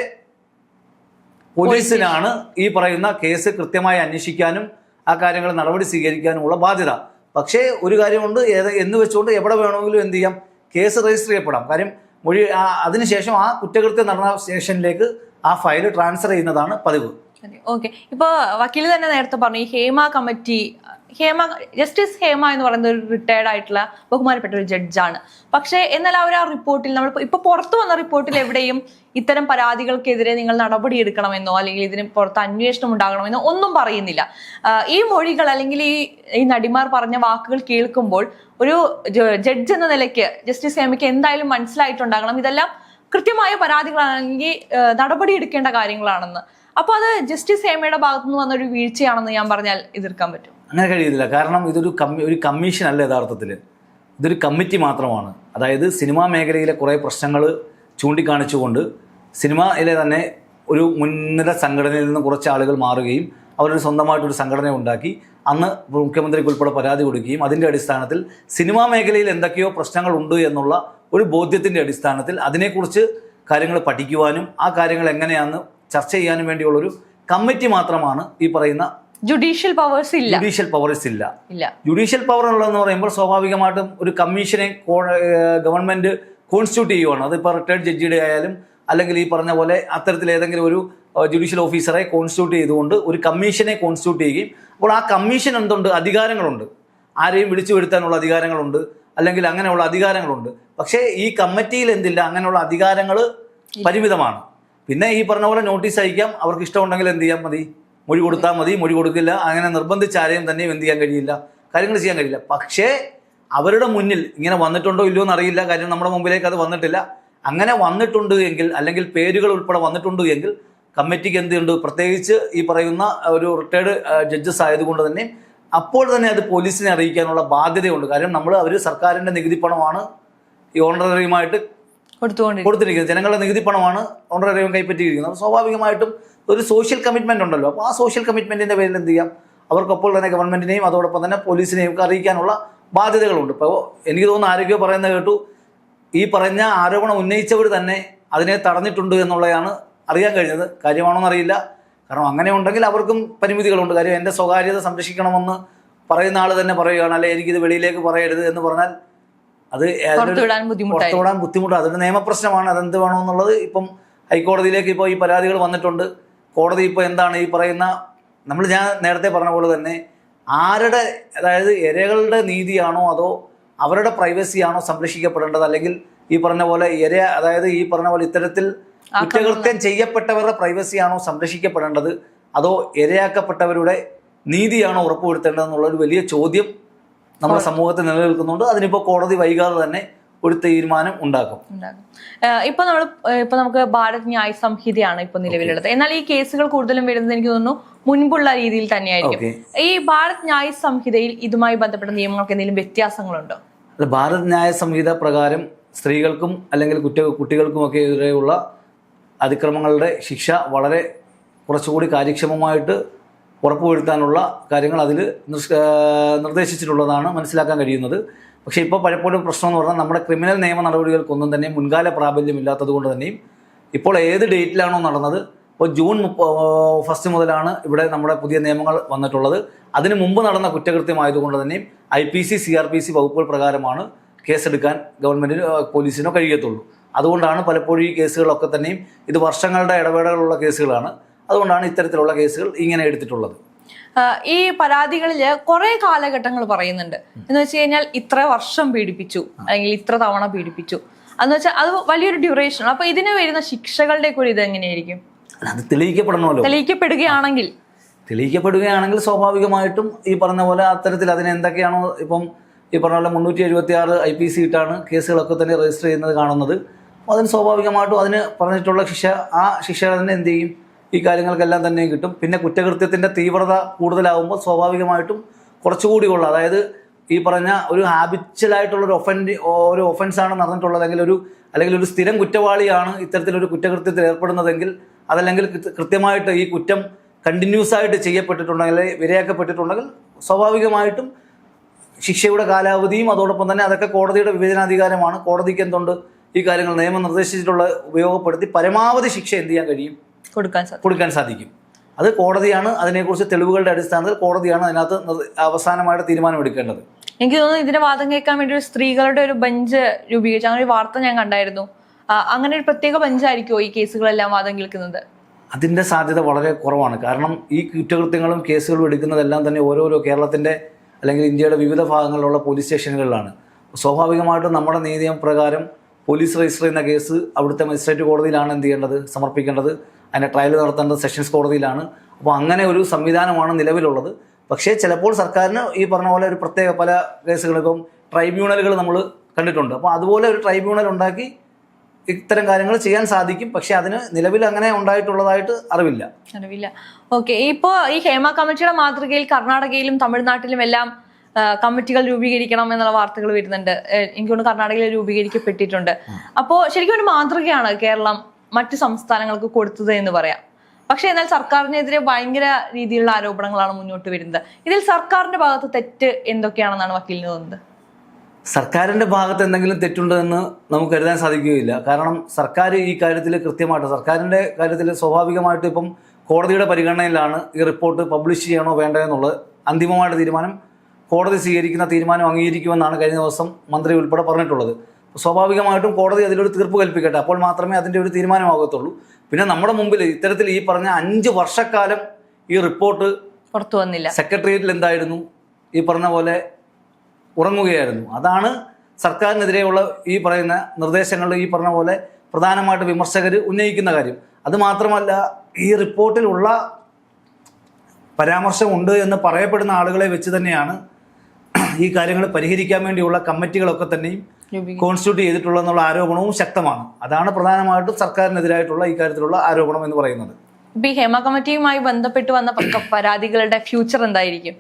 പോലീസിനാണ് ഈ പറയുന്ന കേസ് കൃത്യമായി അന്വേഷിക്കാനും ആ കാര്യങ്ങൾ നടപടി സ്വീകരിക്കാനുമുള്ള ബാധ്യത. പക്ഷേ ഒരു കാര്യമുണ്ട്, എന്ന് വെച്ചുകൊണ്ട് എവിടെ വേണമെങ്കിലും എന്ത് ചെയ്യാം, കേസ് രജിസ്റ്റർ ചെയ്യപ്പെടാം. കാര്യം അതിനുശേഷം ആ കുറ്റകൃത്യം നടന്ന സ്റ്റേഷനിലേക്ക് ആ ഫയൽ ട്രാൻസ്ഫർ ചെയ്യുന്നതാണ് പതിവ്. ഓക്കെ, ഇപ്പൊ വക്കീൽ തന്നെ നേരത്തെ പറഞ്ഞു ഈ ജസ്റ്റിസ് ഹേമ എന്ന് പറയുന്ന ഒരു റിട്ടയർഡ് ആയിട്ടുള്ള ബഹുമാനപ്പെട്ട ഒരു ജഡ്ജാണ്. പക്ഷേ എന്നാൽ അവർ ആ റിപ്പോർട്ടിൽ നമ്മൾ ഇപ്പൊ പുറത്തു വന്ന റിപ്പോർട്ടിൽ എവിടെയും ഇത്തരം പരാതികൾക്കെതിരെ നിങ്ങൾ നടപടി എടുക്കണമെന്നോ അല്ലെങ്കിൽ ഇതിന് പുറത്ത് അന്വേഷണം ഉണ്ടാകണമെന്നോ ഒന്നും പറയുന്നില്ല. ഈ മൊഴികൾ അല്ലെങ്കിൽ ഈ നടിമാർ പറഞ്ഞ വാക്കുകൾ കേൾക്കുമ്പോൾ ഒരു ജഡ്ജ് എന്ന നിലയ്ക്ക് ജസ്റ്റിസ് ഹേമയ്ക്ക് എന്തായാലും മനസ്സിലായിട്ടുണ്ടാകണം ഇതെല്ലാം കൃത്യമായ പരാതികളാണെങ്കിൽ നടപടി എടുക്കേണ്ട കാര്യങ്ങളാണെന്ന്. അപ്പൊ അത് ജസ്റ്റിസ് ഹേമയുടെ ഭാഗത്തു നിന്ന് വന്നൊരു വീഴ്ചയാണെന്ന് ഞാൻ പറഞ്ഞാൽ എതിർക്കാൻ പറ്റും? അങ്ങനെ കഴിയുന്നില്ല. കാരണം ഇതൊരു കമ്മീഷൻ അല്ല, യഥാർത്ഥത്തിൽ ഇതൊരു കമ്മിറ്റി മാത്രമാണ്. അതായത് സിനിമാ മേഖലയിലെ കുറേ പ്രശ്നങ്ങൾ ചൂണ്ടിക്കാണിച്ചുകൊണ്ട് സിനിമയിലെ തന്നെ ഒരു മുൻനിര സംഘടനയിൽ നിന്ന് കുറച്ച് ആളുകൾ മാറുകയും അവരൊരു സ്വന്തമായിട്ടൊരു സംഘടന ഉണ്ടാക്കി അന്ന് മുഖ്യമന്ത്രിക്ക് ഉൾപ്പെടെ പരാതി കൊടുക്കുകയും അതിൻ്റെ അടിസ്ഥാനത്തിൽ സിനിമാ മേഖലയിൽ എന്തൊക്കെയോ പ്രശ്നങ്ങളുണ്ട് എന്നുള്ള ഒരു ബോധ്യത്തിൻ്റെ അടിസ്ഥാനത്തിൽ അതിനെക്കുറിച്ച് കാര്യങ്ങൾ പഠിക്കുവാനും ആ കാര്യങ്ങൾ എങ്ങനെയാണെന്ന് ചർച്ച ചെയ്യാനും വേണ്ടിയുള്ളൊരു കമ്മിറ്റി മാത്രമാണ് ഈ പറയുന്ന ജുഡീഷ്യൽ പവേഴ്സ് ഇല്ല. ജുഡീഷ്യൽ പവർ ഉള്ളതെന്ന് പറയുമ്പോൾ സ്വാഭാവികമായിട്ടും ഒരു കമ്മീഷനെ ഗവൺമെന്റ് കോൺസ്റ്റിറ്റ്യൂട്ട് ചെയ്യുവാണ്. അതിപ്പോൾ റിട്ടയർഡ് ജഡ്ജിയുടെ ആയാലും അല്ലെങ്കിൽ ഈ പറഞ്ഞ പോലെ അത്തരത്തിൽ ഏതെങ്കിലും ഒരു ജുഡീഷ്യൽ ഓഫീസറെ കോൺസ്റ്റിറ്റ്യൂട്ട് ചെയ്തുകൊണ്ട് ഒരു കമ്മീഷനെ കോൺസ്റ്റിറ്റ്യൂട്ട് ചെയ്യുകയും അപ്പോൾ ആ കമ്മീഷൻ എന്തുണ്ട്, അധികാരങ്ങളുണ്ട്, ആരെയും വിളിച്ചു വരുത്താനുള്ള അധികാരങ്ങളുണ്ട്, അല്ലെങ്കിൽ അങ്ങനെയുള്ള അധികാരങ്ങളുണ്ട്. പക്ഷേ ഈ കമ്മിറ്റിയിൽ എന്തില്ല, അങ്ങനെയുള്ള അധികാരങ്ങൾ പരിമിതമാണ്. പിന്നെ ഈ പറഞ്ഞ പോലെ നോട്ടീസ് അയക്കാം, അവർക്ക് ഇഷ്ടമുണ്ടെങ്കിൽ എന്ത് ചെയ്യാൻ മതി, മൊഴി കൊടുത്താൽ മതി, മൊഴി കൊടുക്കില്ല, അങ്ങനെ നിർബന്ധിച്ച് ആരെയും തന്നെ എന്ത് ചെയ്യാൻ കഴിയില്ല, കാര്യങ്ങൾ ചെയ്യാൻ കഴിയില്ല. പക്ഷേ അവരുടെ മുന്നിൽ ഇങ്ങനെ വന്നിട്ടുണ്ടോ ഇല്ലയോ എന്നറിയില്ല, കാര്യം നമ്മുടെ മുമ്പിലേക്ക് അത് വന്നിട്ടില്ല. അങ്ങനെ വന്നിട്ടുണ്ട് എങ്കിൽ അല്ലെങ്കിൽ പേരുകൾ ഉൾപ്പെടെ വന്നിട്ടുണ്ട് എങ്കിൽ കമ്മിറ്റിക്ക് എന്തുണ്ട്, പ്രത്യേകിച്ച് ഈ പറയുന്ന ഒരു റിട്ടയർഡ് ജഡ്ജസ് ആയതുകൊണ്ട് തന്നെ അപ്പോൾ തന്നെ അത് പോലീസിനെ അറിയിക്കാനുള്ള ബാധ്യതയുണ്ട്. കാര്യം അവർ സർക്കാരിൻ്റെ നികുതി പണമാണ് ഈ ഓണററിയുമായിട്ട് കൊടുത്തിരിക്കുന്നത്, ജനങ്ങളുടെ നികുതി പണമാണ് ഓണററിയം കൈപ്പറ്റിയിരിക്കുന്നത്. സ്വാഭാവികമായിട്ടും ഒരു സോഷ്യൽ കമ്മിറ്റ്മെന്റ് ഉണ്ടല്ലോ. അപ്പോൾ ആ സോഷ്യൽ കമ്മിറ്റ്മെന്റിന്റെ പേരിൽ എന്ത് ചെയ്യാം, അവർക്കപ്പോൾ തന്നെ ഗവൺമെന്റിനെയും അതോടൊപ്പം തന്നെ പോലീസിനെയും അറിയിക്കാനുള്ള ബാധ്യതകളുണ്ട്. ഇപ്പോൾ എനിക്ക് തോന്നുന്നു ആരോഗ്യം പറയുന്നത് കേട്ടു, ഈ പറഞ്ഞ ആരോപണം ഉന്നയിച്ചവർ തന്നെ അതിനെ തടഞ്ഞിട്ടുണ്ട് എന്നുള്ളതാണ് അറിയാൻ കഴിഞ്ഞത്. കാര്യമാണോ എന്നറിയില്ല. കാരണം അങ്ങനെ ഉണ്ടെങ്കിൽ അവർക്കും പരിമിതികളുണ്ട്. കാര്യം എൻ്റെ സ്വകാര്യത സംരക്ഷിക്കണമെന്ന് പറയുന്ന ആൾ തന്നെ പറയുകയാണ്, അല്ലെ എനിക്കിത് വെളിയിലേക്ക് പറയരുത് എന്ന് പറഞ്ഞാൽ അത് പുറത്തുവിടാൻ ബുദ്ധിമുട്ടാണ്. അതൊരു നിയമപ്രശ്നമാണ്. അതെന്ത് വേണമെന്നുള്ളത് ഇപ്പം ഹൈക്കോടതിയിലേക്ക് ഇപ്പോൾ ഈ പരാതികൾ വന്നിട്ടുണ്ട്. കോടതി ഇപ്പോൾ എന്താണ് ഈ പറയുന്ന, ഞാൻ നേരത്തെ പറഞ്ഞ പോലെ തന്നെ ആരുടെ, അതായത് ഇരകളുടെ നീതിയാണോ അതോ അവരുടെ പ്രൈവസിയാണോ സംരക്ഷിക്കപ്പെടേണ്ടത്, അല്ലെങ്കിൽ ഈ പറഞ്ഞ പോലെ അതായത് ഈ പറഞ്ഞ പോലെ ഇത്തരത്തിൽ കുറ്റകൃത്യം ചെയ്യപ്പെട്ടവരുടെ പ്രൈവസിയാണോ സംരക്ഷിക്കപ്പെടേണ്ടത്, അതോ ഇരയാക്കപ്പെട്ടവരുടെ നീതിയാണോ ഉറപ്പുവരുത്തേണ്ടതെന്നുള്ളൊരു വലിയ ചോദ്യം നമ്മുടെ സമൂഹത്തിൽ നിലനിൽക്കുന്നുണ്ട്. അതിനിപ്പോൾ കോടതി വൈകാതെ തന്നെ ഒരു തീരുമാനം ഉണ്ടാക്കും. ഇപ്പൊ നമുക്ക് ഭാരത് ന്യായ സംഹിതയാണ് ഇപ്പൊ നിലവിലുള്ളത്. എന്നാൽ ഈ കേസുകൾ കൂടുതലും വരുന്നത് എനിക്ക് തോന്നുന്നു മുൻപുള്ള രീതിയിൽ തന്നെയായിരിക്കും. ഈ ഭാരത് ന്യായ സംഹിതയിൽ ഇതുമായി ബന്ധപ്പെട്ട നിയമങ്ങൾക്ക് എന്തെങ്കിലും വ്യത്യാസങ്ങളുണ്ടോ? ഭാരത് ന്യായ സംഹിത പ്രകാരം സ്ത്രീകൾക്കും അല്ലെങ്കിൽ കുട്ടികൾക്കുമൊക്കെ എതിരെയുള്ള അതിക്രമങ്ങളുടെ ശിക്ഷ വളരെ കുറച്ചുകൂടി കാര്യക്ഷമമായിട്ട് ഉറപ്പുവരുത്താനുള്ള കാര്യങ്ങൾ അതിൽ നിർദ്ദേശിച്ചിട്ടുള്ളതാണ് മനസ്സിലാക്കാൻ കഴിയുന്നത്. പക്ഷേ ഇപ്പോൾ പലപ്പോഴും പ്രശ്നം എന്ന് പറഞ്ഞാൽ നമ്മുടെ ക്രിമിനൽ നിയമ നടപടികൾക്കൊന്നും തന്നെ മുൻകാല പ്രാബല്യമില്ലാത്തത് കൊണ്ട് തന്നെയും ഇപ്പോൾ ഏത് ഡേറ്റിലാണോ നടന്നത്, ഇപ്പോൾ ജൂൺ 1 മുതലാണ് ഇവിടെ നമ്മുടെ പുതിയ നിയമങ്ങൾ വന്നിട്ടുള്ളത്. അതിന് മുമ്പ് നടന്ന കുറ്റകൃത്യമായതുകൊണ്ട് തന്നെയും IPC CRPC വകുപ്പുകൾ പ്രകാരമാണ് കേസെടുക്കാൻ ഗവൺമെൻറ്റിന് പോലീസിനോ കഴിയത്തുള്ളൂ. അതുകൊണ്ടാണ് പലപ്പോഴും ഈ കേസുകളൊക്കെ തന്നെയും ഇത് വർഷങ്ങളുടെ ഇടവേളകളുള്ള കേസുകളാണ്. അതുകൊണ്ടാണ് ഇത്തരത്തിലുള്ള കേസുകൾ ഇങ്ങനെ എടുത്തിട്ടുള്ളത്. ഈ പരാതികളിൽ കുറെ കാലഘട്ടങ്ങൾ പറയുന്നുണ്ട്. എന്ന് വെച്ച് കഴിഞ്ഞാൽ ഇത്ര വർഷം പീഡിപ്പിച്ചു അല്ലെങ്കിൽ ഇത്ര തവണ പീഡിപ്പിച്ചു, എന്ന് വെച്ചാൽ അത് വലിയൊരു ഡ്യൂറേഷൻ. അപ്പൊ ഇതിന് വരുന്ന ശിക്ഷകളുടെ ഒരു ഇത് എങ്ങനെയായിരിക്കും? അത് തെളിയിക്കപ്പെടണമല്ലോ. തെളിയിക്കപ്പെടുകയാണെങ്കിൽ സ്വാഭാവികമായിട്ടും ഈ പറഞ്ഞ പോലെ അത്തരത്തിൽ അതിന് എന്തൊക്കെയാണോ ഇപ്പം ഈ പറഞ്ഞ പോലെ 376 IPC ഇട്ടാണ് കേസുകളൊക്കെ തന്നെ രജിസ്റ്റർ ചെയ്യുന്നത് കാണുന്നത്. അപ്പോൾ അതിന് സ്വാഭാവികമായിട്ടും അതിന് പറഞ്ഞിട്ടുള്ള ശിക്ഷ, ആ ശിക്ഷ തന്നെ എന്ത് ചെയ്യും, ഈ കാര്യങ്ങൾക്കെല്ലാം തന്നെ കിട്ടും. പിന്നെ കുറ്റകൃത്യത്തിൻ്റെ തീവ്രത കൂടുതലാകുമ്പോൾ സ്വാഭാവികമായിട്ടും കുറച്ചുകൂടിയുള്ള, അതായത് ഈ പറഞ്ഞ ഒരു ഹാബിച്വലായിട്ടുള്ളൊരു ഒരു ഒഫൻസാണ് നടന്നിട്ടുള്ളത് അല്ലെങ്കിൽ ഒരു സ്ഥിരം കുറ്റവാളിയാണ് ഇത്തരത്തിലൊരു കുറ്റകൃത്യത്തിൽ ഏർപ്പെടുന്നതെങ്കിൽ, അതല്ലെങ്കിൽ കൃത്യമായിട്ട് ഈ കുറ്റം കണ്ടിന്യൂസ് ആയിട്ട് ചെയ്യപ്പെട്ടിട്ടുണ്ടെങ്കിൽ, വിരയാക്കപ്പെട്ടിട്ടുണ്ടെങ്കിൽ സ്വാഭാവികമായിട്ടും ശിക്ഷയുടെ കാലാവധിയും അതോടൊപ്പം തന്നെ അതൊക്കെ കോടതിയുടെ വിവേചനാധികാരമാണ്. കോടതിക്ക് എന്തുണ്ട്, ഈ കാര്യങ്ങൾ നിയമം നിർദ്ദേശിച്ചിട്ടുള്ള ഉപയോഗപ്പെടുത്തി പരമാവധി ശിക്ഷ എന്ത് ചെയ്യാൻ കഴിയും, കൊടുക്കാൻ സാധിക്കും. അത് കോടതിയാണ് അതിനെക്കുറിച്ച് തെളിവുകളുടെ അടിസ്ഥാനത്തിൽ കോടതിയാണ് അതിനകത്ത് അവസാനമായിട്ട് തീരുമാനമെടുക്കേണ്ടത്. എനിക്ക് തോന്നുന്നു ഇതിന്റെ വാദം കേൾക്കാൻ വേണ്ടി ഒരു സ്ത്രീകളുടെ ഒരു ബെഞ്ച് രൂപീകരിച്ചു, അങ്ങനെ ഒരു വാർത്ത ഞാൻ കണ്ടായിരുന്നു. അങ്ങനെ ഒരു പ്രത്യേക ബെഞ്ചായിരിക്കുമോ ഈ കേസുകളെല്ലാം വാദം കേൾക്കുന്നത്? അതിൻ്റെ സാധ്യത വളരെ കുറവാണ്. കാരണം ഈ കുറ്റകൃത്യങ്ങളും കേസുകളും എടുക്കുന്നതെല്ലാം തന്നെ ഓരോരോ കേരളത്തിൻ്റെ അല്ലെങ്കിൽ ഇന്ത്യയുടെ വിവിധ ഭാഗങ്ങളിലുള്ള പോലീസ് സ്റ്റേഷനുകളിലാണ്. സ്വാഭാവികമായിട്ടും നമ്മുടെ നിയമപ്രകാരം പോലീസ് രജിസ്റ്റർ ചെയ്യുന്ന കേസ് അവിടുത്തെ മജിസ്ട്രേറ്റ് കോടതിയിലാണ് എന്ത് ചെയ്യേണ്ടത്, സമർപ്പിക്കേണ്ടത്. അതിൻ്റെ ട്രയൽ നടത്തേണ്ടത് സെഷൻസ് കോടതിയിലാണ്. അപ്പോൾ അങ്ങനെ ഒരു സംവിധാനമാണ് നിലവിലുള്ളത്. പക്ഷേ ചിലപ്പോൾ സർക്കാരിന് ഈ പറഞ്ഞ പോലെ ഒരു പ്രത്യേക പല കേസുകൾക്കും ട്രൈബ്യൂണലുകൾ നമ്മൾ കണ്ടിട്ടുണ്ട്. അപ്പോൾ അതുപോലെ ഒരു ട്രൈബ്യൂണൽ ഉണ്ടാക്കി ഇത്തരം കാര്യങ്ങൾ ചെയ്യാൻ സാധിക്കും. പക്ഷെ അതിന് നിലവിൽ അങ്ങനെ ഉണ്ടായിട്ടുള്ളതായിട്ട് അറിവില്ല. ഓക്കെ. ഇപ്പോ ഈ ഹേമ കമ്മിറ്റിയുടെ മാതൃകയിൽ കർണാടകയിലും തമിഴ്നാട്ടിലും എല്ലാം കമ്മിറ്റികൾ രൂപീകരിക്കണം എന്നുള്ള വാർത്തകൾ വരുന്നുണ്ട്. എനിക്ക് തോന്നുന്നു കർണാടകയിൽ രൂപീകരിക്കപ്പെട്ടിട്ടുണ്ട്. അപ്പോൾ ശരിക്കും ഒരു മാതൃകയാണ് കേരളം മറ്റു സംസ്ഥാനങ്ങൾക്ക് കൊടുത്തത് എന്ന് പറയാം. പക്ഷെ എന്നാൽ സർക്കാരിനെതിരെ ഭയങ്കര രീതിയിലുള്ള ആരോപണങ്ങളാണ് മുന്നോട്ട് വരുന്നത്. ഇതിൽ സർക്കാരിന്റെ ഭാഗത്ത് തെറ്റ് എന്തൊക്കെയാണെന്നാണ് വക്കീലിന് തോന്നുന്നത്? സർക്കാരിൻ്റെ ഭാഗത്ത് എന്തെങ്കിലും തെറ്റുണ്ടെന്ന് നമുക്ക് കരുതാൻ സാധിക്കുകയില്ല. കാരണം സർക്കാർ ഈ കാര്യത്തിൽ കൃത്യമായിട്ട്, സർക്കാരിൻ്റെ കാര്യത്തിൽ സ്വാഭാവികമായിട്ടും ഇപ്പം കോടതിയുടെ പരിഗണനയിലാണ് ഈ റിപ്പോർട്ട് പബ്ലിഷ് ചെയ്യണോ വേണ്ടോ എന്നുള്ളത്. അന്തിമമായിട്ട് തീരുമാനം കോടതി സ്വീകരിക്കുന്ന തീരുമാനം അംഗീകരിക്കുമെന്നാണ് കഴിഞ്ഞ ദിവസം മന്ത്രി ഉൾപ്പെടെ പറഞ്ഞിട്ടുള്ളത്. സ്വാഭാവികമായിട്ടും കോടതി അതിലൊരു തീർപ്പ് കൽപ്പിക്കട്ടെ, അപ്പോൾ മാത്രമേ അതിൻ്റെ ഒരു തീരുമാനമാകത്തുള്ളൂ. പിന്നെ നമ്മുടെ മുമ്പിൽ ഇത്തരത്തിൽ ഈ പറഞ്ഞ 5 വർഷക്കാലം ഈ റിപ്പോർട്ട് പുറത്തു വന്നില്ല. സെക്രട്ടേറിയറ്റിൽ എന്തായിരുന്നു, ഈ പറഞ്ഞ പോലെ ഉറങ്ങുകയായിരുന്നു. അതാണ് സർക്കാരിനെതിരെയുള്ള ഈ പറയുന്ന നിർദ്ദേശങ്ങളിൽ ഈ പറഞ്ഞ പോലെ പ്രധാനമായിട്ട് വിമർശകർ ഉന്നയിക്കുന്ന കാര്യം. അതുമാത്രമല്ല, ഈ റിപ്പോർട്ടിലുള്ള പരാമർശമുണ്ട് എന്ന് പറയപ്പെടുന്ന ആളുകളെ വെച്ച് തന്നെയാണ് ഈ കാര്യങ്ങൾ പരിഹരിക്കാൻ വേണ്ടിയുള്ള കമ്മിറ്റികളൊക്കെ തന്നെയും കോൺസ്റ്റിറ്റ്യൂട്ട് ചെയ്തിട്ടുള്ളതെന്നുള്ള ആരോപണവും ശക്തമാണ്. അതാണ് പ്രധാനമായിട്ടും സർക്കാരിനെതിരായിട്ടുള്ള ഈ കാര്യത്തിലുള്ള ആരോപണം എന്ന് പറയുന്നത്. ഈ ഹേമ കമ്മിറ്റിയുമായി ബന്ധപ്പെട്ട് വന്ന പരാതികളുടെ ഫ്യൂച്ചർ എന്തായിരിക്കും?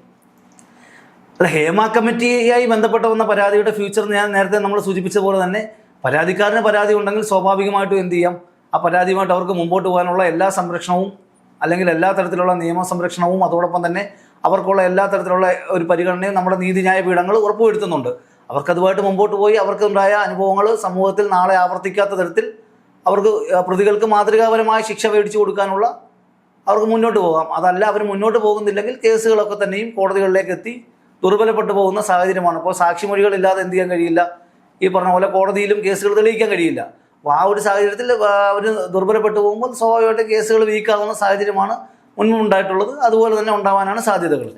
അല്ല, ഹേമ കമ്മിറ്റിയായി ബന്ധപ്പെട്ട് വന്ന പരാതിയുടെ ഫ്യൂച്ചർ ഞാൻ നേരത്തെ നമ്മൾ സൂചിപ്പിച്ച പോലെ തന്നെ പരാതിക്കാരന് പരാതി ഉണ്ടെങ്കിൽ സ്വാഭാവികമായിട്ടും എന്ത് ചെയ്യാം, ആ പരാതിയുമായിട്ട് അവർക്ക് മുമ്പോട്ട് പോകാനുള്ള എല്ലാ സംരക്ഷണവും അല്ലെങ്കിൽ എല്ലാ തരത്തിലുള്ള നിയമ സംരക്ഷണവും അതോടൊപ്പം തന്നെ അവർക്കുള്ള എല്ലാ തരത്തിലുള്ള ഒരു പരിഗണനയും നമ്മുടെ നീതിന്യായ പീഠങ്ങൾ ഉറപ്പുവരുത്തുന്നുണ്ട്. അവർക്കതുമായിട്ട് മുമ്പോട്ട് പോയി അവർക്കുണ്ടായ അനുഭവങ്ങൾ സമൂഹത്തിൽ നാളെ ആവർത്തിക്കാത്ത തരത്തിൽ അവർക്ക് പ്രതികൾക്ക് മാതൃകാപരമായ ശിക്ഷ മേടിച്ചു കൊടുക്കാനുള്ള അവർക്ക് മുന്നോട്ട് പോകാം. അതല്ല അവർ മുന്നോട്ട് പോകുന്നില്ലെങ്കിൽ കേസുകളൊക്കെ തന്നെയും കോടതികളിലേക്ക് എത്തി ദുർബലപ്പെട്ടു പോകുന്ന സാഹചര്യമാണ്. അപ്പോൾ സാക്ഷിമൊഴികളില്ലാതെ എന്ത് ചെയ്യാൻ കഴിയില്ല, ഈ പറഞ്ഞ പോലെ കോടതിയിലും കേസുകൾ തെളിയിക്കാൻ കഴിയില്ല. അപ്പോൾ ആ ഒരു സാഹചര്യത്തിൽ അവർ ദുർബലപ്പെട്ടു പോകുമ്പോൾ സ്വാഭാവികമായിട്ട് കേസുകൾ വീക്കാകുന്ന സാഹചര്യമാണ് മുൻപുണ്ടായിട്ടുള്ളത്. അതുപോലെ തന്നെ ഉണ്ടാവാനാണ് സാധ്യതകൾ.